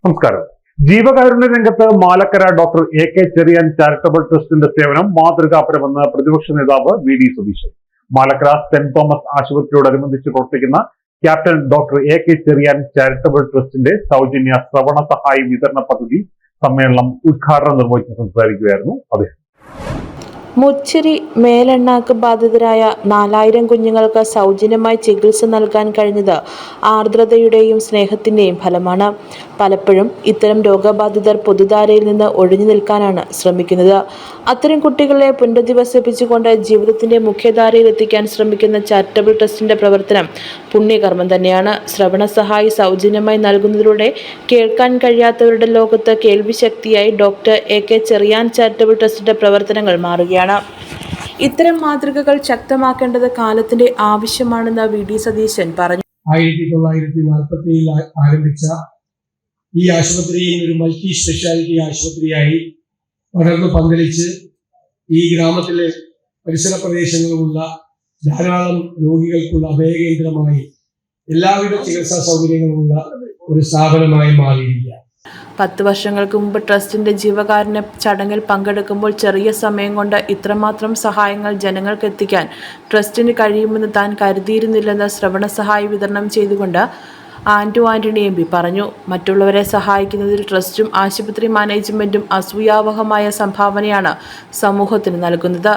നമസ്കാരം. ജീവകാരുണ്യ രംഗത്ത് Malakkara doctor A K. Cherian charitable ട്രസ്റ്റിന്റെ സേവനം മാതൃകാപരമെന്ന് പ്രതിപക്ഷ നേതാവ് V D. Satheesan. Malakkara saint Thomas ആശുപത്രിയോടനുബന്ധിച്ച് പ്രവർത്തിക്കുന്ന captain doctor A K. Cherian charitable ട്രസ്റ്റിന്റെ സൗജന്യ ശ്രവണ സഹായ വിതരണ പദ്ധതി സമ്മേളനം ഉദ്ഘാടനം നിർവഹിച്ച് സംസാരിക്കുകയായിരുന്നു അദ്ദേഹം. മുച്ചിരി മേലെണ്ണാക്ക് ബാധിതരായ 4000 കുഞ്ഞുങ്ങൾക്ക് സൗജന്യമായി ചികിത്സ നൽകാൻ കഴിഞ്ഞത് ആർദ്രതയുടെയും സ്നേഹത്തിന്റെയും ഫലമാണ്. പലപ്പോഴും ഇത്തരം രോഗബാധിതർ പൊതുധാരയിൽ നിന്ന് ഒഴിഞ്ഞു നിൽക്കാനാണ് ശ്രമിക്കുന്നത്. അത്തരം കുട്ടികളെ പുനരധിവസിപ്പിച്ചുകൊണ്ട് ജീവിതത്തിന്റെ മുഖ്യധാരയിൽ എത്തിക്കാൻ ശ്രമിക്കുന്ന ചാരിറ്റബിൾ ട്രസ്റ്റിന്റെ പ്രവർത്തനം പുണ്യകർമ്മം തന്നെയാണ്. ശ്രവണ സഹായി സൗജന്യമായി നൽകുന്നതിലൂടെ കേൾക്കാൻ കഴിയാത്തവരുടെ ലോകത്ത് കേൾവിശക്തിയായി ഡോക്ടർ എ.കെ. ചെറിയാൻ ചാരിറ്റബിൾ ട്രസ്റ്റിന്റെ പ്രവർത്തനങ്ങൾ മാറുകയാണ്. ഇത്തരം മാതൃകകൾ ശക്തമാക്കേണ്ടത് കാലത്തിന്റെ ആവശ്യമാണെന്ന് വി.ഡി. സതീശൻ പറഞ്ഞു. 1947 ആരംഭിച്ച ഈ ആശുപത്രിയിൽ ഒരു മൾട്ടി സ്പെഷ്യാലിറ്റി ആശുപത്രിയായി വളർന്നു പന്തലിച്ച് ഈ ഗ്രാമത്തിലെ പരിസര പ്രദേശങ്ങളിലുള്ള ധാരാളം രോഗികൾക്കുള്ള അഭയകേന്ദ്രമായി എല്ലാവിധ ചികിത്സാ സൗകര്യങ്ങളുമുള്ള ഒരു സ്ഥാപനമായി മാറിയിരിക്കുകയാണ്. 10 വർഷങ്ങൾക്ക് മുമ്പ് ട്രസ്റ്റിന്റെ ജീവകാരുണ്യ ചടങ്ങിൽ പങ്കെടുക്കുമ്പോൾ ചെറിയ സമയം കൊണ്ട് ഇത്രമാത്രം സഹായങ്ങൾ ജനങ്ങൾക്ക് എത്തിക്കാൻ ട്രസ്റ്റിന് കഴിയുമെന്ന് താൻ കരുതിയിരുന്നില്ലെന്ന് ശ്രവണ സഹായി വിതരണം ചെയ്തുകൊണ്ട് ആന്റണി എം.പി. പറഞ്ഞു. മറ്റുള്ളവരെ സഹായിക്കുന്നതിൽ ട്രസ്റ്റും ആശുപത്രി മാനേജ്മെന്റും അസൂയാവഹമായ സംഭാവനയാണ് സമൂഹത്തിന് നൽകുന്നത്.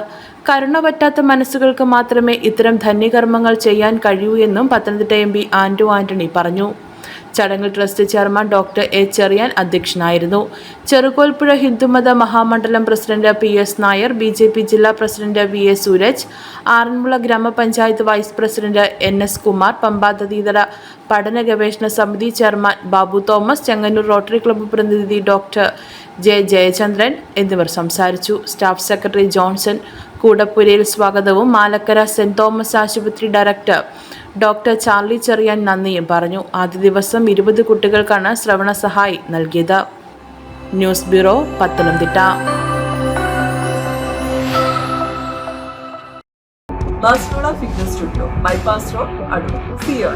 കരുണ പറ്റാത്ത മനസ്സുകൾക്ക് മാത്രമേ ഇത്തരം ധന്യകർമ്മങ്ങൾ ചെയ്യാൻ കഴിയൂ എന്നും പത്തനംതിട്ട എം.പി. ആന്റണി പറഞ്ഞു. ചടങ്ങിൽ trust chairman doctor A. Cherian അധ്യക്ഷനായിരുന്നു. Cherukolpuzha Hindumatha Mahamandalam president PS. Nair, BJP. ജില്ലാ പ്രസിഡന്റ് വി.എ. സൂരജ്, ആറന്മുള ഗ്രാമപഞ്ചായത്ത് വൈസ് പ്രസിഡന്റ് എൻ.എസ്. കുമാർ, പമ്പാതീതര പഠന ഗവേഷണ സമിതി chairman Babu Thomas, Chengannur rotary club പ്രതിനിധി ഡോക്ടർ ജെ. ജയചന്ദ്രൻ എന്നിവർ സംസാരിച്ചു. സ്റ്റാഫ് സെക്രട്ടറി ജോൺസൺ കൂടപ്പുരയിൽ സ്വാഗതവും മാലക്കര സെന്റ് തോമസ് ആശുപത്രി ഡയറക്ടർ ഡോക്ടർ ചാർലി ചെറിയാൻ നന്ദിയും പറഞ്ഞു. ആദ്യ ദിവസം 20 കുട്ടികൾക്കാണ് ശ്രവണ സഹായി നൽകിയത്. News bureau, Pathanamthitta. Barcelona Fitness Studio, Bypass Road, Adur. See you.